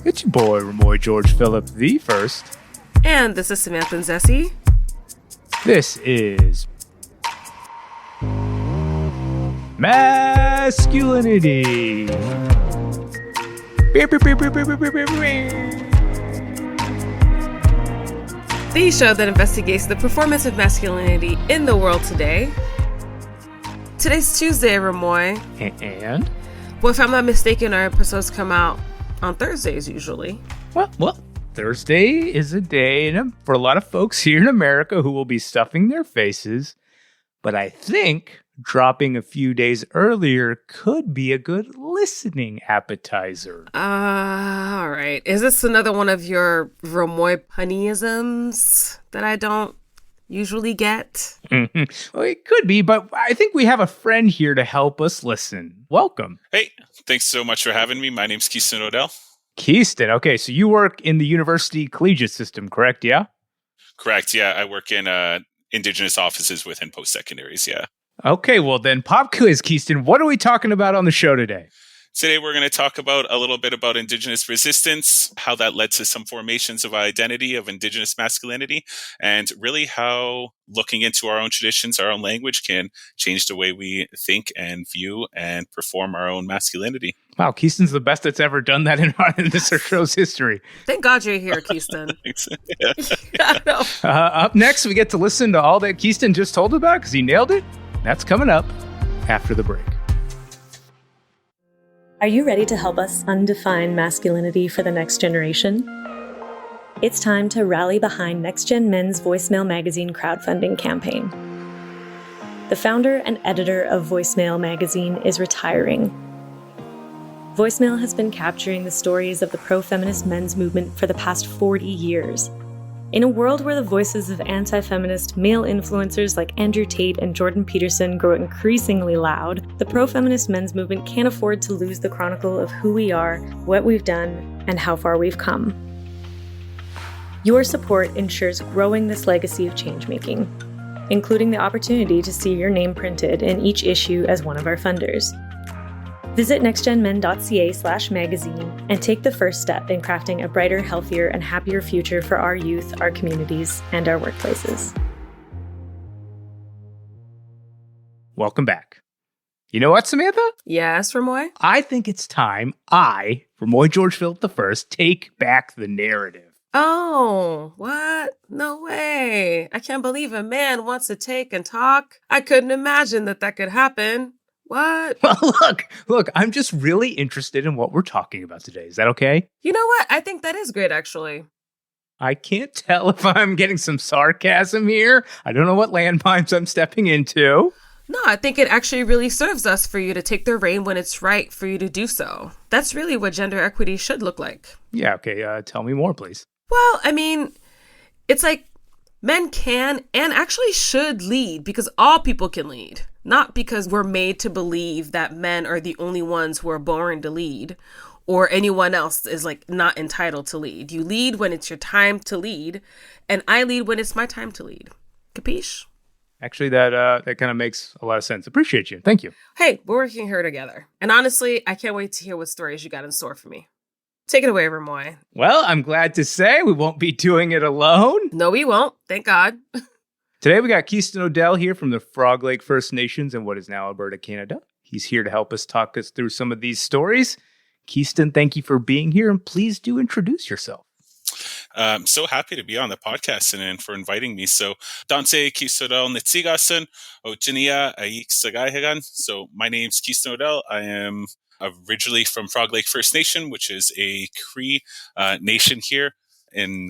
It's your boy, Remoy George Philip the First. And this is Samantha and Zessie. This is Masculinity. The show that investigates the performance of masculinity in the world today. Today's Tuesday, Remoy. And? Well, if I'm not mistaken, our episodes come out on Thursdays usually. Well, Thursday is a day for a lot of folks here in America who will be stuffing their faces. But I think dropping a few days earlier could be a good listening appetizer. All right. Is this another one of your Remoy punnyisms that I don't usually get? Well, it could be, but I think we have a friend here to help us listen. Welcome. Hey, thanks so much for having me. My name's Keestin Odell. Keestin, okay, so you work in the university collegiate system, correct? Yeah? Correct, yeah. I work in indigenous offices within post-secondaries, yeah. Okay, well then, pop quiz, Keestin. What are we talking about on the show today? Today we're going to talk about a little bit about indigenous resistance, how that led to some formations of identity of indigenous masculinity, and really how looking into our own traditions, our own language can change the way we think and view and perform our own masculinity. Wow, Keestin's the best that's ever done that in this show's history. Thank God you're here, Keestin. Yeah. I know. Up next, we get to listen to all that Keestin just told about because he nailed it. That's coming up after the break. Are you ready to help us undefine masculinity for the next generation? It's time to rally behind Next Gen Men's Voicemail Magazine crowdfunding campaign. The founder and editor of Voicemail Magazine is retiring. Voicemail has been capturing the stories of the pro-feminist men's movement for the past 40 years. In a world where the voices of anti-feminist male influencers like Andrew Tate and Jordan Peterson grow increasingly loud, the pro-feminist men's movement can't afford to lose the chronicle of who we are, what we've done, and how far we've come. Your support ensures growing this legacy of change-making, including the opportunity to see your name printed in each issue as one of our funders. Visit nextgenmen.ca/magazine and take the first step in crafting a brighter, healthier, and happier future for our youth, our communities, and our workplaces. Welcome back. You know what, Samantha? Yes, Remoy? I think it's time Remoy George Philip I, take back the narrative. Oh, what? No way. I can't believe a man wants to take and talk. I couldn't imagine that could happen. What? Well, look, I'm just really interested in what we're talking about today. Is that okay? You know what? I think that is great, actually. I can't tell if I'm getting some sarcasm here. I don't know what landmines I'm stepping into. No, I think it actually really serves us for you to take the reign when it's right for you to do so. That's really what gender equity should look like. Yeah, okay. Tell me more, please. Well, I mean, it's like men can and actually should lead because all people can lead. Not because we're made to believe that men are the only ones who are born to lead or anyone else is like not entitled to lead. You lead when it's your time to lead, and I lead when it's my time to lead. Capiche? Actually, that kind of makes a lot of sense. Appreciate you. Thank you. Hey, we're working here together. And honestly, I can't wait to hear what stories you got in store for me. Take it away, Remoy. Well, I'm glad to say we won't be doing it alone. No, we won't. Thank God. Today, we got Keestin Odell here from the Frog Lake First Nations in what is now Alberta, Canada. He's here to help us talk us through some of these stories. Keestin, thank you for being here, and please do introduce yourself. I'm so happy to be on the podcast and for inviting me. So, Dante Keestin Nitsigasan, Ochinia Aik Sagaihagan. So, my name's Keestin Odell. I am originally from Frog Lake First Nation, which is a Cree nation here in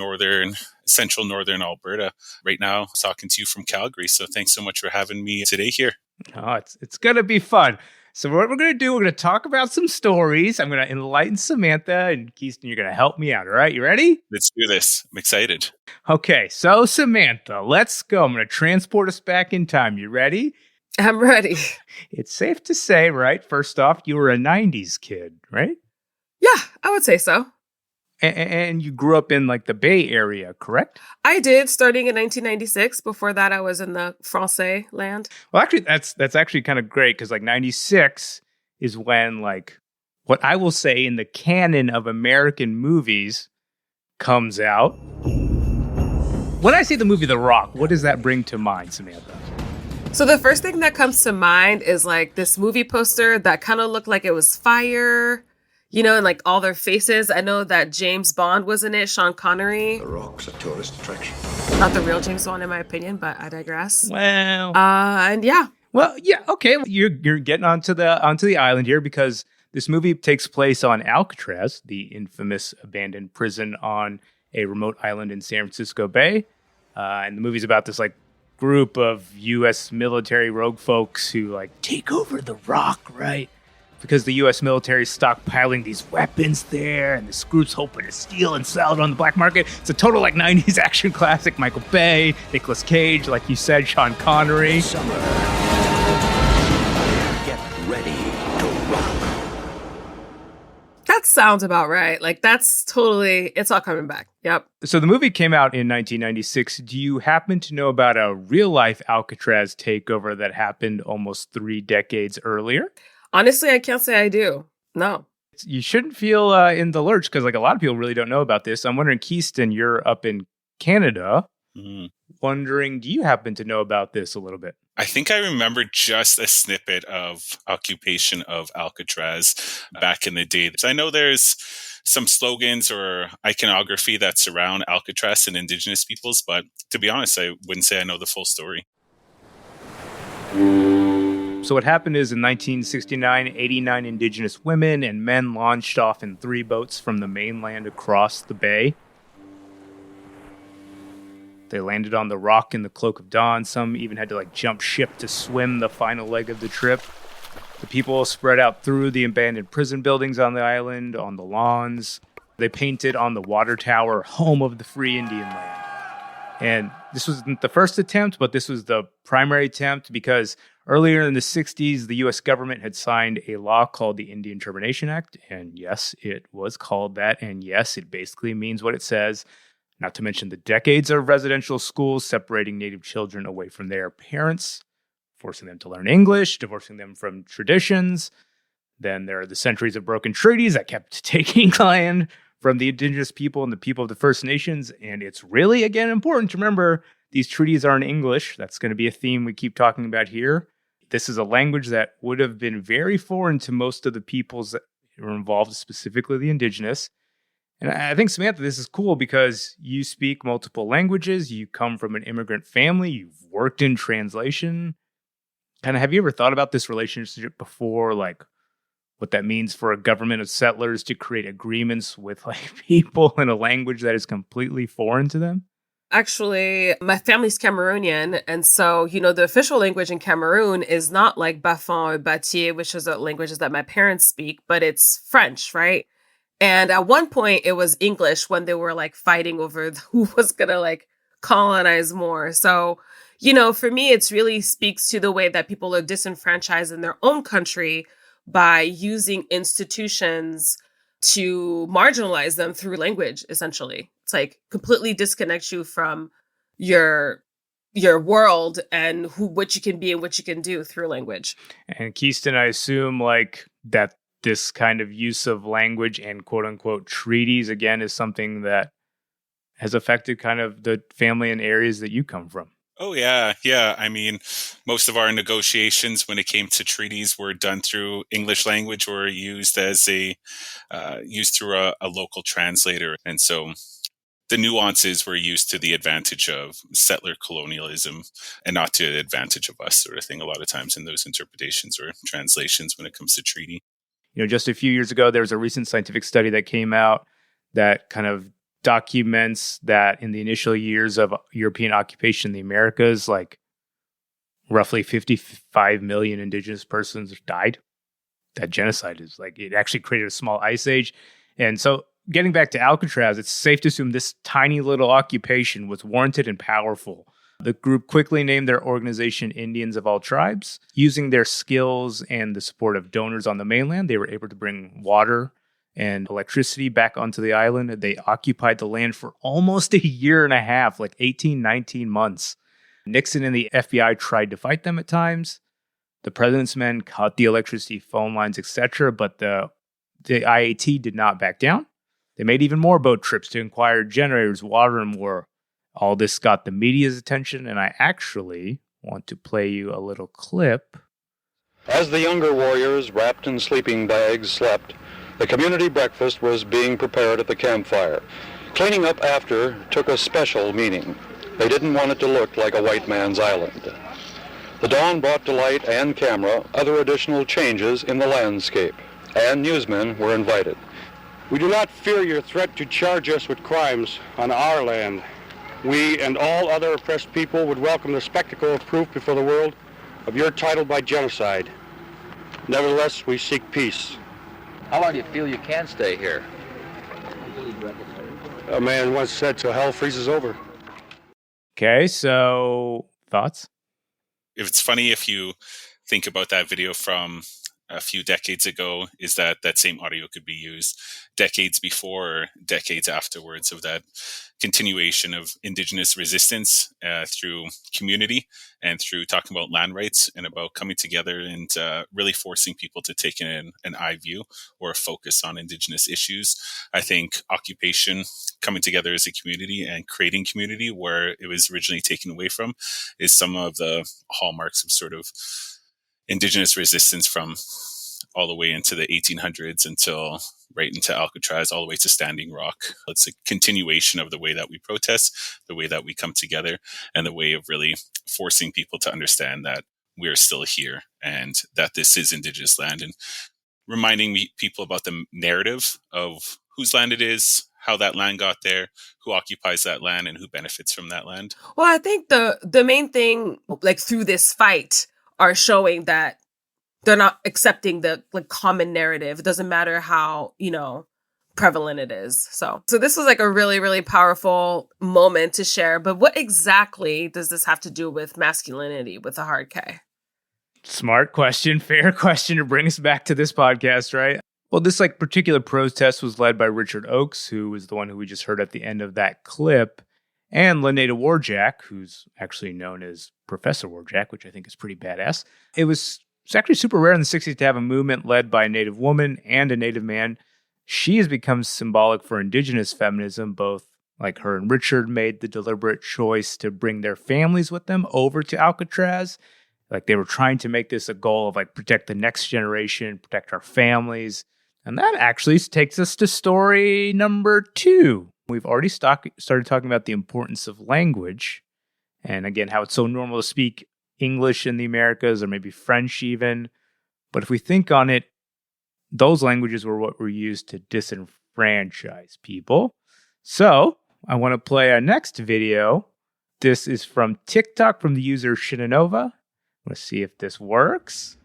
central northern Alberta. Right now, I'm talking to you from Calgary. So thanks so much for having me today here. Oh, it's going to be fun. So what we're going to do, we're going to talk about some stories. I'm going to enlighten Samantha, and Keestin, you're going to help me out. All right, you ready? Let's do this. I'm excited. Okay, so Samantha, let's go. I'm going to transport us back in time. You ready? I'm ready. It's safe to say, right, first off, you were a 90s kid, right? Yeah, I would say so. And you grew up in like the Bay Area, correct? I did, starting in 1996. Before that, I was in the Francais land. Well, actually, that's actually kind of great because like 96 is when like what I will say in the canon of American movies comes out. When I say the movie The Rock, what does that bring to mind, Samantha? So the first thing that comes to mind is like this movie poster that kind of looked like it was fire, you know, and like all their faces. I know that James Bond was in it, Sean Connery. The Rock's a tourist attraction. Not the real James Bond, in my opinion, but I digress. Well, and yeah. Well, yeah, okay. You're getting onto the island here because this movie takes place on Alcatraz, the infamous abandoned prison on a remote island in San Francisco Bay. And the movie's about this like group of U.S. military rogue folks who like take over the Rock, right? Because the U.S. military is stockpiling these weapons there, and this group's hoping to steal and sell it on the black market. It's a total like 90s action classic. Michael Bay, Nicolas Cage, like you said, Sean Connery. Summer. Get ready to rock. That sounds about right. Like, that's totally, it's all coming back. Yep. So the movie came out in 1996. Do you happen to know about a real-life Alcatraz takeover that happened almost 3 decades earlier? Honestly, I can't say I do. No. You shouldn't feel in the lurch because like a lot of people really don't know about this. I'm wondering, Keestin, you're up in Canada. Wondering, do you happen to know about this a little bit? I think I remember just a snippet of occupation of Alcatraz back in the day. I know there's some slogans or iconography that surround Alcatraz and indigenous peoples, but to be honest, I wouldn't say I know the full story. So what happened is in 1969, 89 indigenous women and men launched off in 3 boats from the mainland across the bay. They landed on the Rock in the Cloak of Dawn. Some even had to like jump ship to swim the final leg of the trip. The people spread out through the abandoned prison buildings on the island, on the lawns. They painted on the water tower, home of the free Indian land. And this wasn't the first attempt, but this was the primary attempt because earlier in the 60s, the U.S. government had signed a law called the Indian Termination Act. And yes, it was called that. And yes, it basically means what it says. Not to mention the decades of residential schools separating Native children away from their parents, forcing them to learn English, divorcing them from traditions. Then there are the centuries of broken treaties that kept taking land from the indigenous people and the people of the First Nations. And it's really, again, important to remember these treaties are in English. That's going to be a theme we keep talking about here. This is a language that would have been very foreign to most of the peoples that were involved, specifically the indigenous. And I think, Samantha, this is cool because you speak multiple languages. You come from an immigrant family. You've worked in translation. Kind of, have you ever thought about this relationship before? Like what that means for a government of settlers to create agreements with like people in a language that is completely foreign to them? Actually, my family's Cameroonian. And so, you know, the official language in Cameroon is not like Bafang or Batier, which is the languages that my parents speak, but it's French, right? And at one point it was English when they were like fighting over who was going to like colonize more. So, you know, for me, it really speaks to the way that people are disenfranchised in their own country by using institutions to marginalize them through language, essentially. It's like completely disconnects you from your world and what you can be and what you can do through language. And Keestin, I assume like that this kind of use of language and quote unquote treaties, again, is something that has affected kind of the family and areas that you come from. Oh, yeah. Yeah. I mean, most of our negotiations when it came to treaties were done through English language or used as used through a local translator. And so the nuances were used to the advantage of settler colonialism and not to the advantage of us, sort of thing, a lot of times in those interpretations or translations when it comes to treaty. You know, just a few years ago, there was a recent scientific study that came out that kind of documents that in the initial years of European occupation in the Americas, like roughly 55 million indigenous persons died. That genocide is like, it actually created a small ice age. And so getting back to Alcatraz, it's safe to assume this tiny little occupation was warranted and powerful. The group quickly named their organization Indians of All Tribes. Using their skills and the support of donors on the mainland, they were able to bring water and electricity back onto the island. They occupied the land for almost a year and a half, like 18, 19 months. Nixon and the FBI tried to fight them at times. The president's men cut the electricity phone lines, etc., but the The IAT did not back down. They made even more boat trips to inquire generators, water, and more. All this got the media's attention, and I actually want to play you a little clip. As the younger warriors, wrapped in sleeping bags, slept, the community breakfast was being prepared at the campfire. Cleaning up after took a special meaning. They didn't want it to look like a white man's island. The dawn brought to light and camera other additional changes in the landscape, and newsmen were invited. We do not fear your threat to charge us with crimes on our land. We and all other oppressed people would welcome the spectacle of proof before the world of your title by genocide. Nevertheless, we seek peace. How long do you feel you can stay here? A man once said, till hell freezes over. Okay, so thoughts? It's funny if you think about that video from a few decades ago, is that same audio could be used decades before or decades afterwards, of that continuation of Indigenous resistance through community and through talking about land rights and about coming together and really forcing people to take an eye view or a focus on Indigenous issues. I think occupation, coming together as a community and creating community where it was originally taken away from, is some of the hallmarks of sort of Indigenous resistance from all the way into the 1800s until right into Alcatraz, all the way to Standing Rock. It's a continuation of the way that we protest, the way that we come together, and the way of really forcing people to understand that we're still here and that this is Indigenous land, and reminding people about the narrative of whose land it is, how that land got there, who occupies that land, and who benefits from that land. Well, I think the main thing, like through this fight, are showing that they're not accepting the common narrative. It doesn't matter how, prevalent it is. So this was like a really, really powerful moment to share. But what exactly does this have to do with masculinity with a hard K? Smart question, fair question to bring us back to this podcast, right? Well, this particular protest was led by Richard Oakes, who was the one who we just heard at the end of that clip, and Lenata Warjack, who's actually known as Professor Warjack, which I think is pretty badass. It's actually super rare in the 60s to have a movement led by a Native woman and a Native man. She has become symbolic for Indigenous feminism. Both like her and Richard made the deliberate choice to bring their families with them over to Alcatraz. Like they were trying to make this a goal of protect the next generation, protect our families. And that actually takes us to story number 2. We've already started talking about the importance of language. And again, how it's so normal to speak English in the Americas, or maybe French even. But if we think on it, those languages were what were used to disenfranchise people. So I want to play our next video. This is from TikTok from the user Shinanova. Let's see if this works.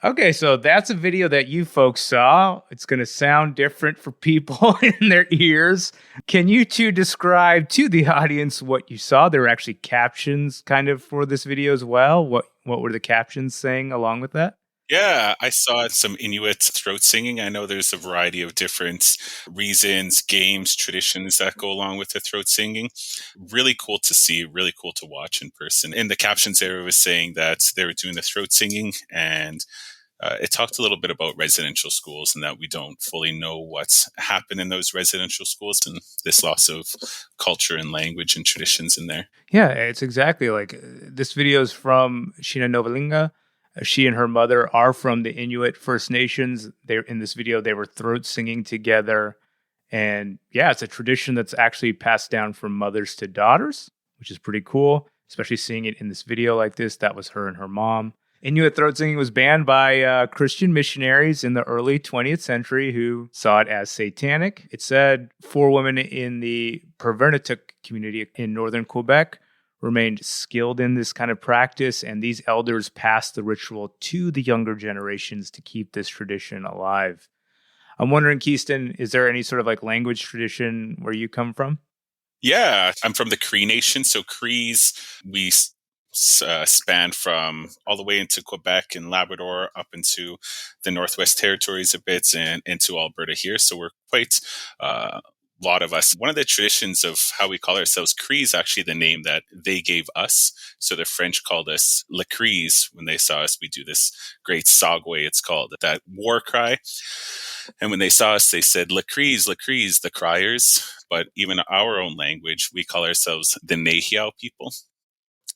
Okay, so that's a video that you folks saw. It's going to sound different for people in their ears. Can you two describe to the audience what you saw? There were actually captions kind of for this video as well. What were the captions saying along with that? Yeah, I saw some Inuit throat singing. I know there's a variety of different reasons, games, traditions that go along with the throat singing. Really cool to see, really cool to watch in person. In the captions there, it was saying that they were doing the throat singing, and it talked a little bit about residential schools and that we don't fully know what's happened in those residential schools and this loss of culture and language and traditions in there. Yeah, it's exactly like this video is from Sheena Novalinga. She and her mother are from the Inuit First Nations. They're in this video, they were throat singing together. And yeah, it's a tradition that's actually passed down from mothers to daughters, which is pretty cool, especially seeing it in this video like this. That was her and her mom. Inuit throat singing was banned by Christian missionaries in the early 20th century who saw it as satanic. It said 4 women in the Pervernituk community in northern Quebec remained skilled in this kind of practice, and these elders passed the ritual to the younger generations to keep this tradition alive. I'm wondering, Keestin, is there any sort of like language tradition where you come from? Yeah, I'm from the Cree Nation. So Crees, we span from all the way into Quebec and Labrador up into the Northwest Territories a bit and into Alberta here. So we're quite a lot of us. One of the traditions of how we call ourselves Cree is actually the name that they gave us. So the French called us Le Crees. When they saw us, we do this great Sagway, it's called, that war cry. And when they saw us, they said, Le Crees, the criers. But even our own language, we call ourselves the Nehiao people.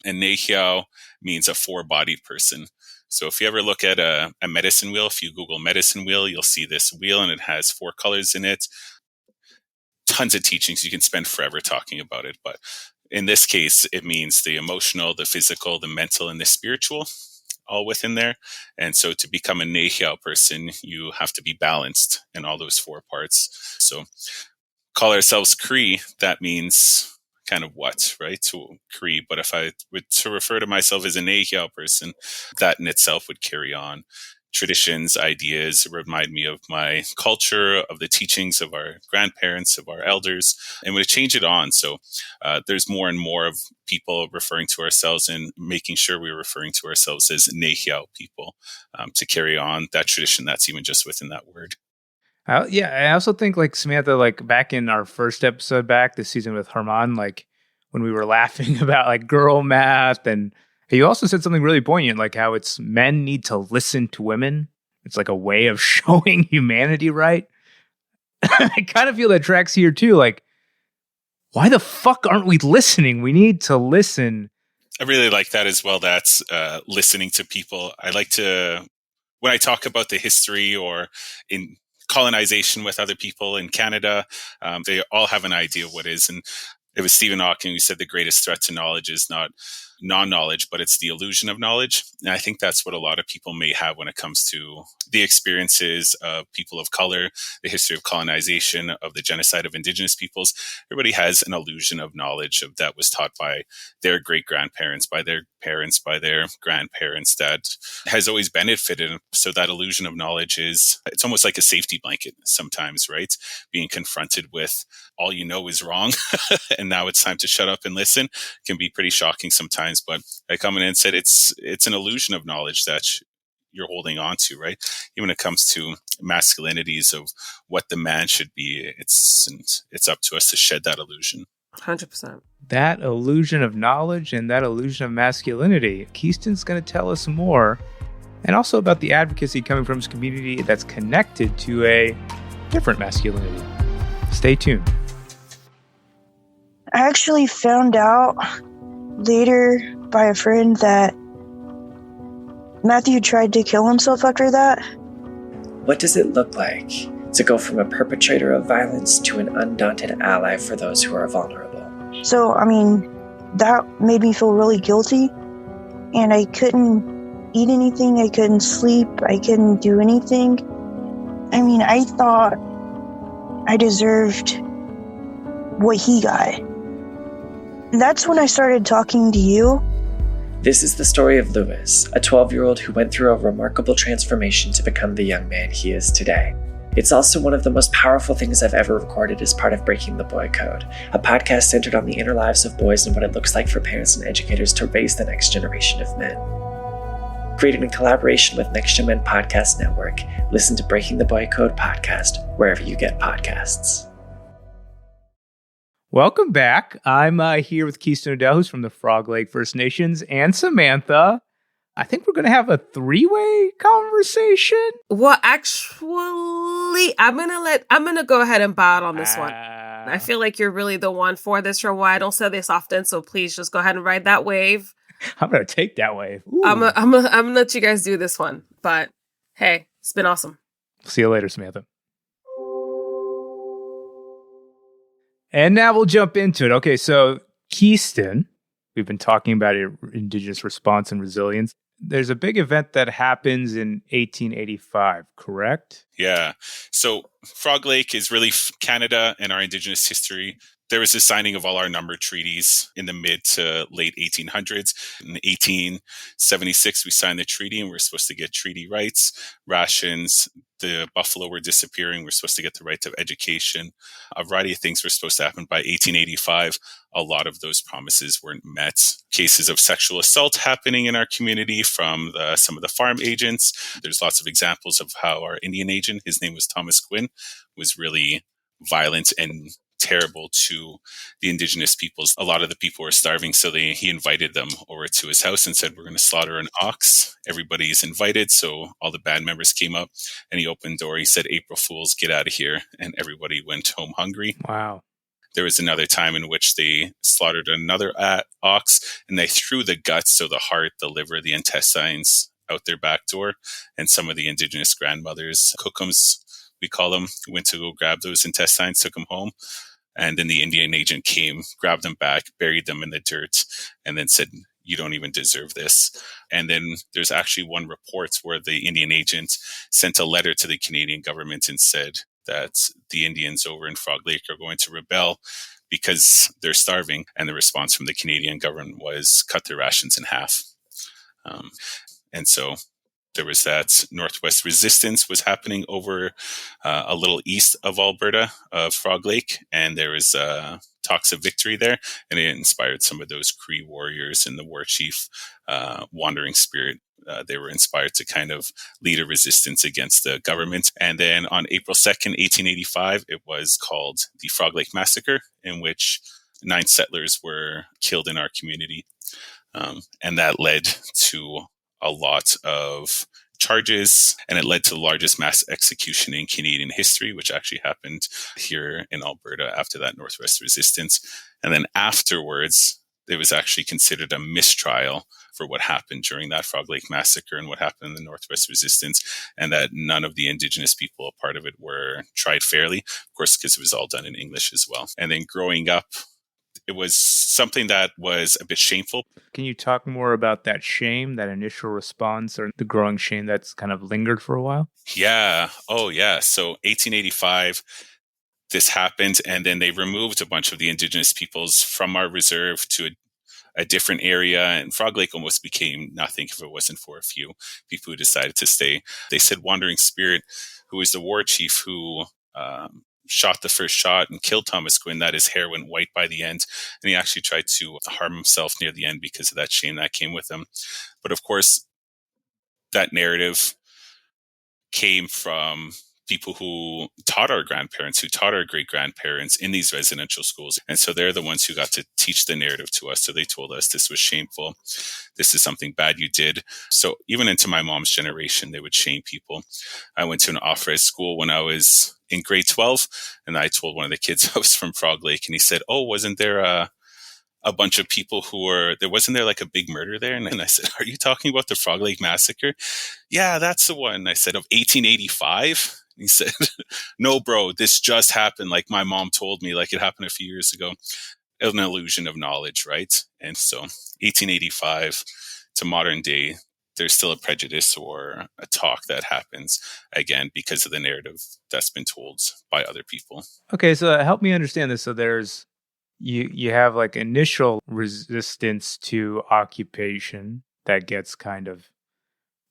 And Nehiao means a 4-bodied person. So if you ever look at a medicine wheel, if you Google medicine wheel, you'll see this wheel and it has 4 colors in it. Tons of teachings. You can spend forever talking about it. But in this case, it means the emotional, the physical, the mental, and the spiritual, all within there. And so to become a Nehiao person, you have to be balanced in all those 4 parts. So call ourselves Cree, that means kind of what, right? To Cree. But if I were to refer to myself as a Nehiao person, that in itself would carry on. Traditions, ideas remind me of my culture, of the teachings of our grandparents, of our elders, and would change it on. So there's more and more of people referring to ourselves and making sure we're referring to ourselves as Nehiao people to carry on that tradition that's even just within that word. I also think like Samantha, like back in our first episode back this season with Herman, like when we were laughing about like girl math, and you also said something really poignant, like how it's men need to listen to women. It's like a way of showing humanity, right? I kind of feel that tracks here too. Like, why the fuck aren't we listening? We need to listen. I really like that as well. That's listening to people. I like to, when I talk about the history or in colonization with other people in Canada, they all have an idea of what is. And it was Stephen Hawking who said the greatest threat to knowledge is not non-knowledge, but it's the illusion of knowledge. And I think that's what a lot of people may have when it comes to the experiences of people of color, the history of colonization, of the genocide of indigenous peoples. Everybody has an illusion of knowledge of that was taught by their great-grandparents, by their parents, by their grandparents, that has always benefited. So that illusion of knowledge it's almost like a safety blanket sometimes, right? Being confronted with all you know is wrong and now it's time to shut up and listen can be pretty shocking sometimes. But I come in and said it's an illusion of knowledge that you're holding on to, right? Even when it comes to masculinities of what the man should be, it's up to us to shed that illusion. 100%. That illusion of knowledge and that illusion of masculinity. Keestin's going to tell us more, and also about the advocacy coming from his community that's connected to a different masculinity. Stay tuned. I actually found out later by a friend that Matthew tried to kill himself after that. What does it look like to go from a perpetrator of violence to an undaunted ally for those who are vulnerable? So, that made me feel really guilty, and I couldn't eat anything, I couldn't sleep, I couldn't do anything. I thought I deserved what he got. That's when I started talking to you. This is the story of Lewis, a 12-year-old who went through a remarkable transformation to become the young man he is today. It's also one of the most powerful things I've ever recorded as part of Breaking the Boy Code, a podcast centered on the inner lives of boys and what it looks like for parents and educators to raise the next generation of men. Created in collaboration with Next Gen Men Podcast Network, listen to Breaking the Boy Code podcast wherever you get podcasts. Welcome back. I'm here with Keestin Odell, who's from the Frog Lake First Nations, and Samantha. I think we're going to have a 3-way conversation. Well, actually, I'm going to go ahead and bow out on this one. I feel like you're really the one for this, Remoy. I don't say this often, so please just go ahead and ride that wave. I'm going to take that wave. I'm gonna let you guys do this one. But hey, it's been awesome. See you later, Samantha. And now we'll jump into it. Okay, so Keestin, we've been talking about Indigenous response and resilience. there's a big event that happens in 1885, correct? Yeah. So Frog Lake is really Canada and our Indigenous history. There was a signing of all our numbered treaties in the mid to late 1800s. In 1876, we signed the treaty and we're supposed to get treaty rights, rations. The buffalo were disappearing. We're supposed to get the right of education. A variety of things were supposed to happen by 1885. A lot of those promises weren't met. Cases of sexual assault happening in our community from some of the farm agents. There's lots of examples of how our Indian agent, his name was Thomas Quinn, was really violent and terrible to the Indigenous peoples. A lot of the people were starving, so he invited them over to his house and said, we're going to slaughter an ox. Everybody's invited. So all the band members came up and he opened the door. He said, April Fools, get out of here. And everybody went home hungry. Wow. There was another time in which they slaughtered another ox and they threw the guts, so the heart, the liver, the intestines, out their back door. And some of the Indigenous grandmothers, cookums, we call them, went to go grab those intestines, took them home. And then the Indian agent came, grabbed them back, buried them in the dirt, and then said, you don't even deserve this. And then there's actually one report where the Indian agent sent a letter to the Canadian government and said that the Indians over in Frog Lake are going to rebel because they're starving. And the response from the Canadian government was cut their rations in half. And so there was that Northwest resistance was happening over a little east of Alberta, of Frog Lake, and there was talks of victory there, and it inspired some of those Cree warriors and the war chief, Wandering Spirit. They were inspired to kind of lead a resistance against the government. And then on April 2nd, 1885, it was called the Frog Lake Massacre, in which 9 settlers were killed in our community. And that led to a lot of charges, and it led to the largest mass execution in Canadian history, which actually happened here in Alberta after that Northwest resistance. And then afterwards, it was actually considered a mistrial for what happened during that Frog Lake Massacre and what happened in the Northwest resistance, and that none of the Indigenous people a part of it were tried fairly, of course, because it was all done in English as well. And then growing up, it was something that was a bit shameful. Can you talk more about that shame, that initial response, or the growing shame that's kind of lingered for a while? Yeah. Oh, yeah. So 1885, this happened, and then they removed a bunch of the Indigenous peoples from our reserve to a different area, and Frog Lake almost became nothing if it wasn't for a few people who decided to stay. They said Wandering Spirit, who was the war chief who shot the first shot and killed Thomas Quinn, that his hair went white by the end. And he actually tried to harm himself near the end because of that shame that came with him. But of course, that narrative came from people who taught our grandparents, who taught our great-grandparents in these residential schools. And so they're the ones who got to teach the narrative to us. So they told us this was shameful. This is something bad you did. So even into my mom's generation, they would shame people. I went to an off-res school when I was in grade 12, and I told one of the kids I was from Frog Lake, and he said, oh, wasn't there a bunch of people wasn't there like a big murder there? And I said, are you talking about the Frog Lake Massacre? Yeah, that's the one. I said, of 1885? And he said, no, bro, this just happened. Like my mom told me, like it happened a few years ago. An illusion of knowledge, right? And so 1885 to modern day, there's still a prejudice or a talk that happens, again, because of the narrative that's been told by other people. Okay, so help me understand this. So there's, you have like initial resistance to occupation that gets kind of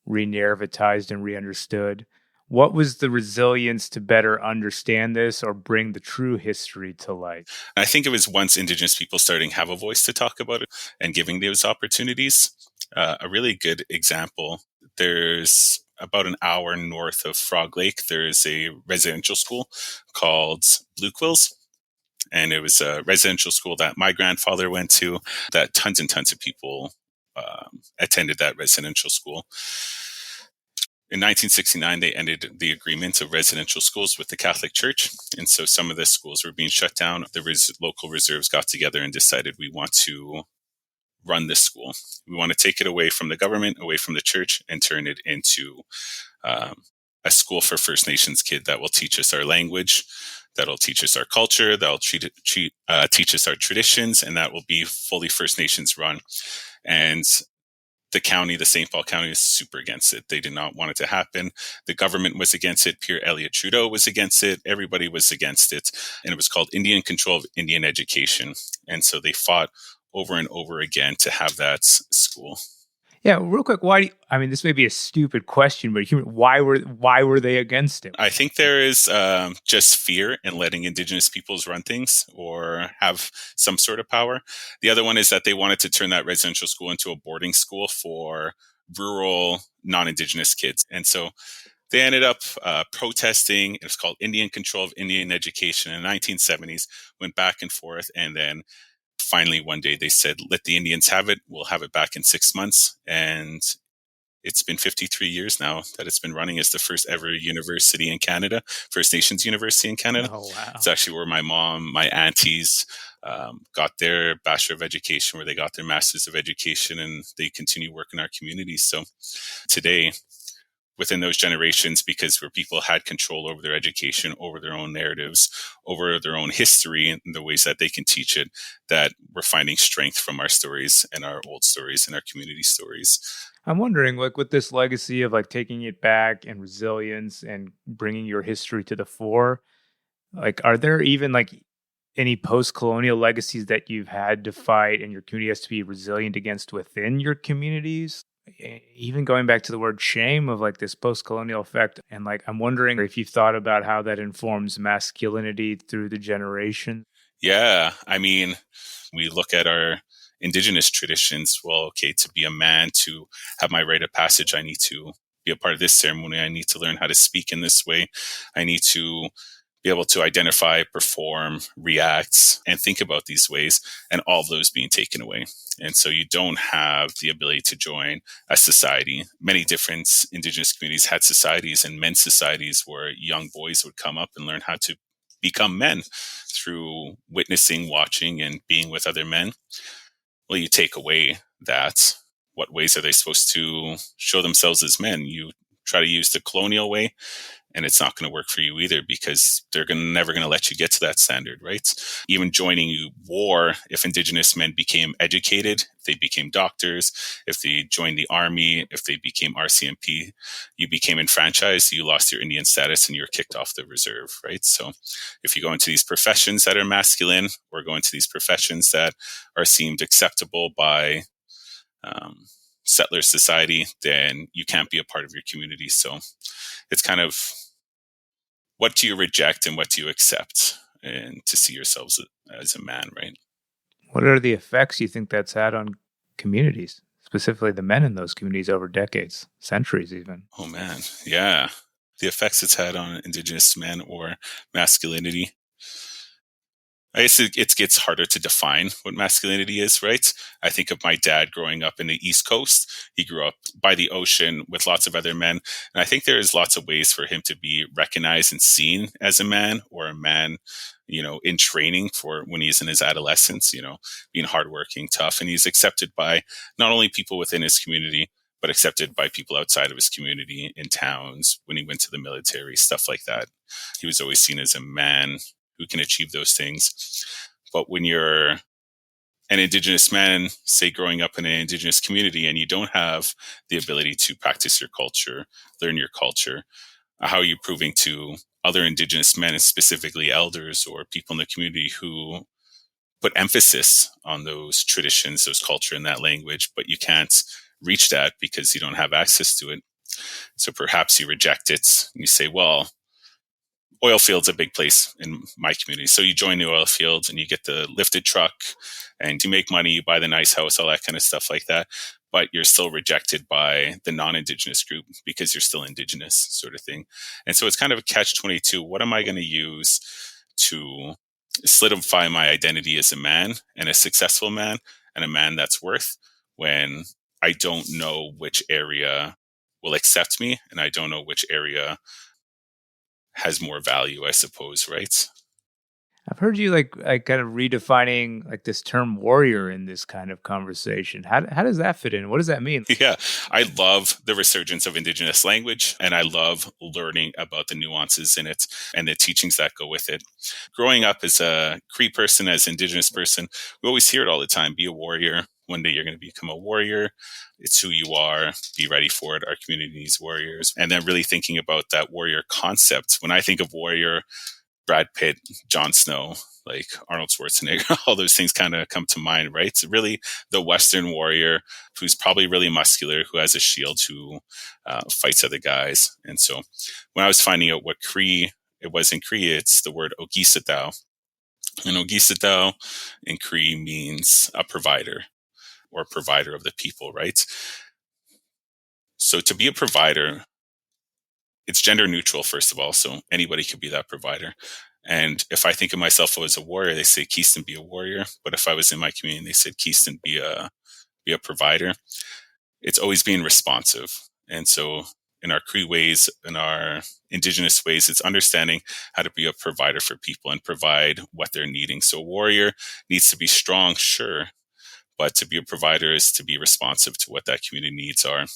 re-narrativized and re-understood. What was the resilience to better understand this or bring the true history to light? I think it was once Indigenous people starting to have a voice to talk about it and giving those opportunities. A really good example, there's about an hour north of Frog Lake, there's a residential school called Blue Quills. And it was a residential school that my grandfather went to, that tons and tons of people attended that residential school. In 1969, they ended the agreement of residential schools with the Catholic Church. And so some of the schools were being shut down. The local reserves got together and decided we want to run this school. We want to take it away from the government, away from the church, and turn it into a school for First Nations kids that will teach us our language, that'll teach us our culture, that'll teach us our traditions, and that will be fully First Nations run. And the county, the St. Paul County, is super against it. They did not want it to happen. The government was against it. Pierre Elliott Trudeau was against it. Everybody was against it. And it was called Indian Control of Indian Education. And so they fought over and over again to have that school. Yeah, real quick, this may be a stupid question, but why were they against it? I think there is just fear in letting Indigenous peoples run things or have some sort of power. The other one is that they wanted to turn that residential school into a boarding school for rural, non-Indigenous kids. And so they ended up protesting. It was called Indian Control of Indian Education in the 1970s, went back and forth, and then finally, one day they said, let the Indians have it. We'll have it back in 6 months. And it's been 53 years now that it's been running as the first ever university in Canada, First Nations University in Canada. Oh, wow. It's actually where my mom, my aunties got their Bachelor of Education, where they got their Masters of Education, and they continue working in our community. So today, within those generations, because where people had control over their education, over their own narratives, over their own history and the ways that they can teach it, that we're finding strength from our stories and our old stories and our community stories. I'm wondering, like, with this legacy of like taking it back and resilience and bringing your history to the fore, like, are there even like any post-colonial legacies that you've had to fight and your community has to be resilient against within your communities? Even going back to the word shame of like this post-colonial effect. And like, I'm wondering if you've thought about how that informs masculinity through the generation. Yeah. I mean, we look at our Indigenous traditions. Well, okay, to be a man, to have my rite of passage, I need to be a part of this ceremony. I need to learn how to speak in this way. I need to be able to identify, perform, react, and think about these ways, and all of those being taken away. And so you don't have the ability to join a society. Many different Indigenous communities had societies and men's societies where young boys would come up and learn how to become men through witnessing, watching, and being with other men. Well, you take away that. What ways are they supposed to show themselves as men? You try to use the colonial way, and it's not going to work for you either, because they're never going to let you get to that standard, right? Even joining war, if Indigenous men became educated, if they became doctors, if they joined the army, if they became RCMP, you became enfranchised, you lost your Indian status and you're kicked off the reserve, right? So if you go into these professions that are masculine, or go into these professions that are seemed acceptable by settler society, then you can't be a part of your community. So it's kind of, what do you reject and what do you accept, and to see yourselves as a man, right? What are the effects you think that's had on communities, specifically the men in those communities over decades, centuries even? Oh man, yeah. The effects it's had on Indigenous men or masculinity. I guess it gets harder to define what masculinity is, right? I think of my dad growing up in the East Coast. He grew up by the ocean with lots of other men. And I think there is lots of ways for him to be recognized and seen as a man, or a man, in training for when he's in his adolescence, being hardworking, tough. And he's accepted by not only people within his community, but accepted by people outside of his community, in towns, when he went to the military, stuff like that. He was always seen as a man who can achieve those things. But when you're an Indigenous man, say growing up in an Indigenous community, and you don't have the ability to practice your culture, learn your culture, how are you proving to other Indigenous men, and specifically elders or people in the community who put emphasis on those traditions, those culture, and that language, but you can't reach that because you don't have access to it? So perhaps you reject it and you say, well, oil field's a big place in my community. So you join the oil field and you get the lifted truck and you make money, you buy the nice house, all that kind of stuff like that. But you're still rejected by the non-Indigenous group because you're still Indigenous, sort of thing. And so it's kind of a catch-22. What am I going to use to solidify my identity as a man, and a successful man, and a man that's worth, when I don't know which area will accept me, and I don't know which area has more value, I suppose, right? I've heard you like kind of redefining like this term warrior in this kind of conversation. How does that fit in? What does that mean? Yeah, I love the resurgence of Indigenous language, and I love learning about the nuances in it and the teachings that go with it. Growing up as a Cree person, as an Indigenous person, we always hear it all the time: be a warrior, One day you're going to become a warrior. It's who you are. Be ready for it. Our community needs warriors. And then really thinking about that warrior concept. When I think of warrior, Brad Pitt, Jon Snow, like Arnold Schwarzenegger, all those things kind of come to mind, right? It's really the Western warrior who's probably really muscular, who has a shield, who fights other guys. And so when I was finding out what Cree it was in Cree, it's the word Ogisatao. And Ogisatao in Cree means a provider or provider of the people, right? So to be a provider, it's gender neutral, first of all. So anybody could be that provider. And if I think of myself as a warrior, they say, Keestin, be a warrior. But if I was in my community, they said, Keestin, be a provider. It's always being responsive. And so in our Cree ways, in our indigenous ways, it's understanding how to be a provider for people and provide what they're needing. So a warrior needs to be strong, sure. But to be a provider is to be responsive to what that community needs are.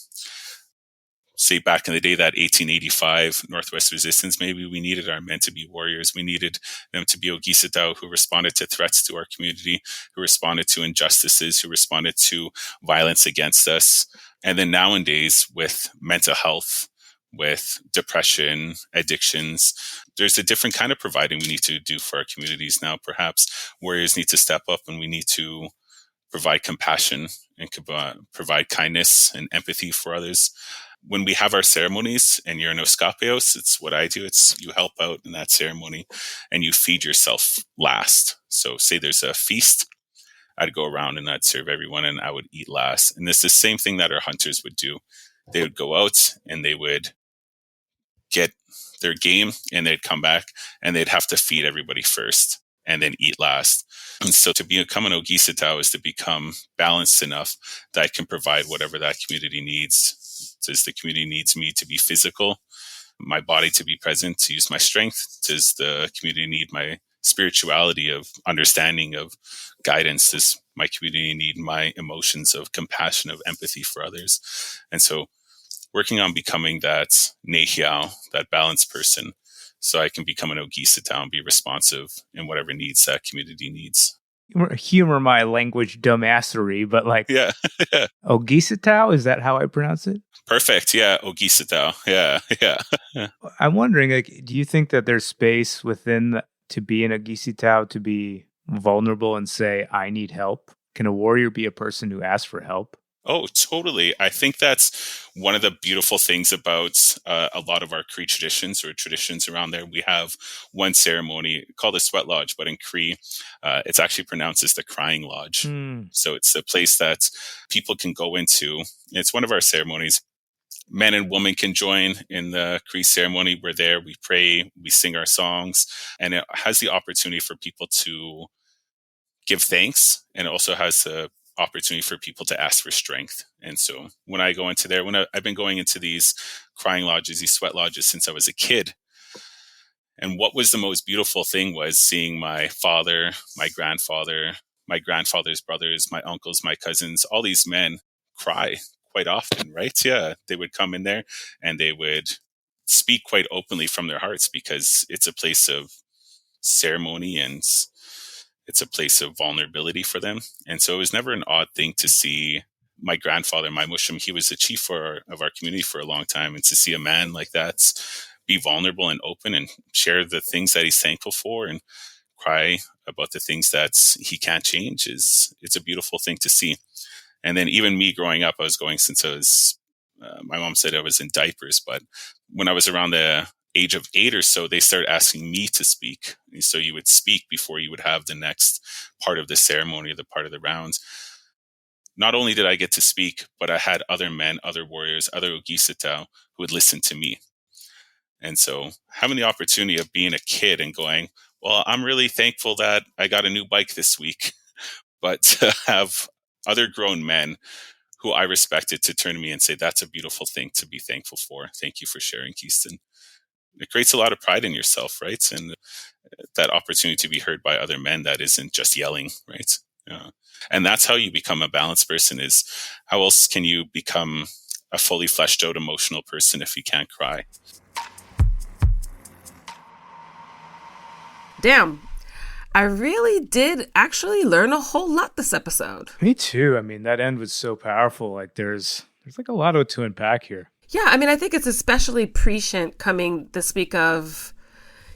Say back in the day, that 1885 Northwest Resistance, maybe we needed our men to be warriors. We needed them to be Ogisatao, who responded to threats to our community, who responded to injustices, who responded to violence against us. And then nowadays, with mental health, with depression, addictions, there's a different kind of providing we need to do for our communities now. Perhaps warriors need to step up, and we need to provide compassion and provide kindness and empathy for others. When we have our ceremonies and you're an Oskapeos, it's what I do. It's you help out in that ceremony and you feed yourself last. So say there's a feast, I'd go around and I'd serve everyone and I would eat last. And it's the same thing that our hunters would do. They would go out and they would get their game and they'd come back and they'd have to feed everybody first and then eat last. And so to become an Ogisatao is to become balanced enough that I can provide whatever that community needs. Does the community needs me to be physical, my body to be present, to use my strength? Does the community need my spirituality of understanding, of guidance? Does my community need my emotions of compassion, of empathy for others? And so working on becoming that nehiao, that balanced person, so I can become an Ogisatao and be responsive in whatever needs that community needs. Humor my language dumbassery, but like, yeah. Ogisatao, is that how I pronounce it? Perfect. Yeah. Ogisatao. Yeah. I'm wondering, like, do you think that there's space within to be an Ogisatao, to be vulnerable and say, I need help? Can a warrior be a person who asks for help? Oh, totally. I think that's one of the beautiful things about a lot of our Cree traditions or traditions around there. We have one ceremony called a sweat lodge, but in Cree, it's actually pronounced as the crying lodge. So it's a place that people can go into. It's one of our ceremonies. Men and women can join in the Cree ceremony. We're there, we pray, we sing our songs, and it has the opportunity for people to give thanks, and it also has the opportunity for people to ask for strength. And so when I go into there, I've been going into these crying lodges, these sweat lodges since I was a kid. And what was the most beautiful thing was seeing my father, my grandfather, my grandfather's brothers, my uncles, my cousins, all these men cry quite often, right? Yeah. They would come in there and they would speak quite openly from their hearts because it's a place of ceremony and it's a place of vulnerability for them. And so it was never an odd thing to see my grandfather, my Mushum, he was the chief of our community for a long time. And to see a man like that be vulnerable and open and share the things that he's thankful for and cry about the things that he can't change it's a beautiful thing to see. And then even me growing up, I was going since I was, my mom said I was in diapers, but when I was around the age of 8 or so, they started asking me to speak. And so you would speak before you would have the next part of the ceremony, the part of the rounds. Not only did I get to speak, but I had other men, other warriors, other Ogisatao who would listen to me. And so having the opportunity of being a kid and going, well, I'm really thankful that I got a new bike this week, but to have other grown men who I respected to turn to me and say, that's a beautiful thing to be thankful for. Thank you for sharing, Keestin. It creates a lot of pride in yourself, right? And that opportunity to be heard by other men that isn't just yelling, right? And that's how you become a balanced person. Is how else can you become a fully fleshed out emotional person if you can't cry? Damn. I really did actually learn a whole lot this episode. Me too. I mean, that end was so powerful. Like there's like a lot to unpack here. Yeah, I mean, I think it's especially prescient coming this week of,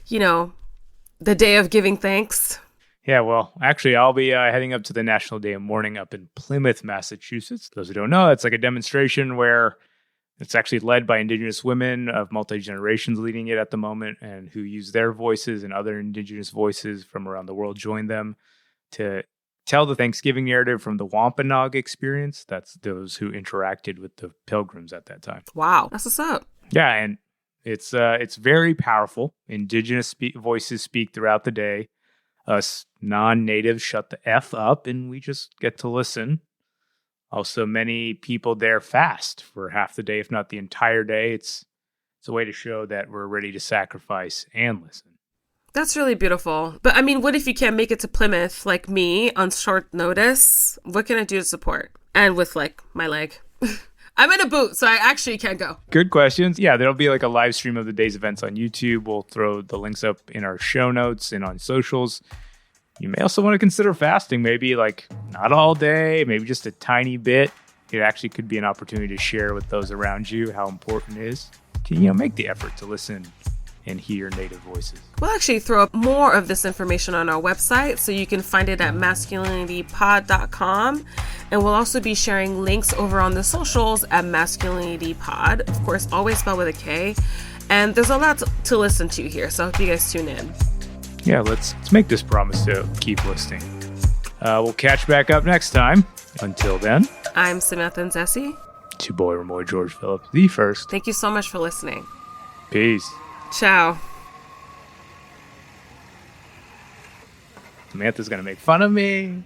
the day of giving thanks. Yeah, well, actually, I'll be heading up to the National Day of Mourning up in Plymouth, Massachusetts. Those who don't know, it's like a demonstration where it's actually led by Indigenous women of multi-generations leading it at the moment, and who use their voices, and other Indigenous voices from around the world join them to tell the Thanksgiving narrative from the Wampanoag experience. That's those who interacted with the pilgrims at that time. Wow, that's what's up. Yeah, and it's very powerful. Indigenous voices speak throughout the day. Us non-natives shut the F up, and we just get to listen. Also, many people there fast for half the day, if not the entire day. It's a way to show that we're ready to sacrifice and listen. That's really beautiful. But I mean, what if you can't make it to Plymouth like me on short notice? What can I do to support? And with like my leg. I'm in a boot, so I actually can't go. Good questions. Yeah, there'll be like a live stream of the day's events on YouTube. We'll throw the links up in our show notes and on socials. You may also want to consider fasting, maybe like not all day, maybe just a tiny bit. It actually could be an opportunity to share with those around you how important it is to, make the effort to listen and hear Native voices. We'll actually throw up more of this information on our website, so you can find it at masculinitypod.com. And we'll also be sharing links over on the socials at masculinitypod. Of course, always spelled with a K. And there's a lot to listen to here, so I hope you guys tune in. Yeah, let's make this promise to keep listening. We'll catch back up next time. Until then, I'm Samantha and Zessie. It's your boy, Remoy George Phillips, the first. Thank you so much for listening. Peace. Ciao. Samantha's going to make fun of me.